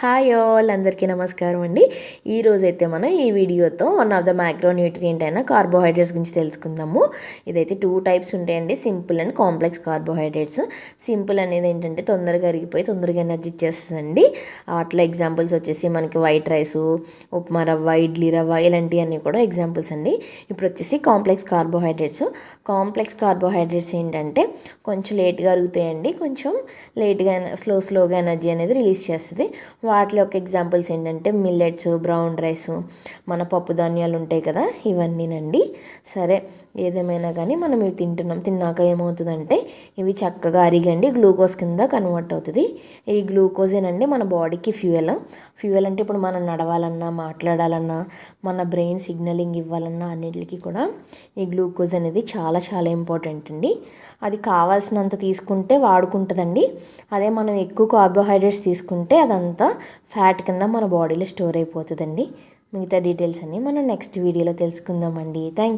Hi all, అందరికీ నమస్కారం అండి. ఈరోజైతే మనం ఈ వీడియోతో వన్ ఆఫ్ ద మ్యాక్రోన్యూట్రియంట్ అయిన కార్బోహైడ్రేట్స్ గురించి తెలుసుకుందాము. ఇదైతే 2 టైప్స్ ఉంటాయండి, simple and complex carbohydrates. Simple అనేది ఏంటంటే తొందరగా అరిగిపోయి తొందరగా ఎనర్జీ ఇచ్చేస్తుందండి. అట్లా ఎగ్జాంపుల్స్ వచ్చేసి మనకి వైట్ రైసు, ఉప్మా రవ్వ, ఇడ్లీ రవ్వ ఇలాంటివన్నీ కూడా ఎగ్జాంపుల్స్ అండి. ఇప్పుడు వచ్చేసి కాంప్లెక్స్ కార్బోహైడ్రేట్స్. కాంప్లెక్స్ కార్బోహైడ్రేట్స్ ఏంటంటే కొంచెం లేట్గా అరుగుతాయండి, కొంచెం లేట్గా స్లోగా ఎనర్జీ అనేది రిలీజ్ చేస్తుంది. వాటిలో ఒక ఎగ్జాంపుల్స్ ఏంటంటే మిల్లెట్స్, బ్రౌన్ రైస్, మన పప్పు ధాన్యాలు ఉంటాయి కదా, ఇవన్నీనండి. సరే, ఏదేమైనా కానీ మనం ఇవి తిన్నాక ఏమవుతుందంటే ఇవి చక్కగా అరిగండి గ్లూకోజ్ కింద కన్వర్ట్ అవుతుంది. ఈ గ్లూకోజేనండి మన బాడీకి ఫ్యూయల్ అంటే ఇప్పుడు మనం నడవాలన్నా, మాట్లాడాలన్నా, మన బ్రెయిన్ సిగ్నలింగ్ ఇవ్వాలన్నా అన్నిటికీ కూడా ఈ గ్లూకోజ్ అనేది చాలా చాలా ఇంపార్టెంట్ అండి. అది కావాల్సినంత తీసుకుంటే వాడుకుంటుందండి. అదే మనం ఎక్కువ కార్బోహైడ్రేట్స్ తీసుకుంటే అదంతా ఫ్యాట్ కింద మన బాడీలో స్టోర్ అయిపోతుందండి. మిగతా డీటెయిల్స్ అన్నీ మనం నెక్స్ట్ వీడియోలో తెలుసుకుందామండి. థ్యాంక్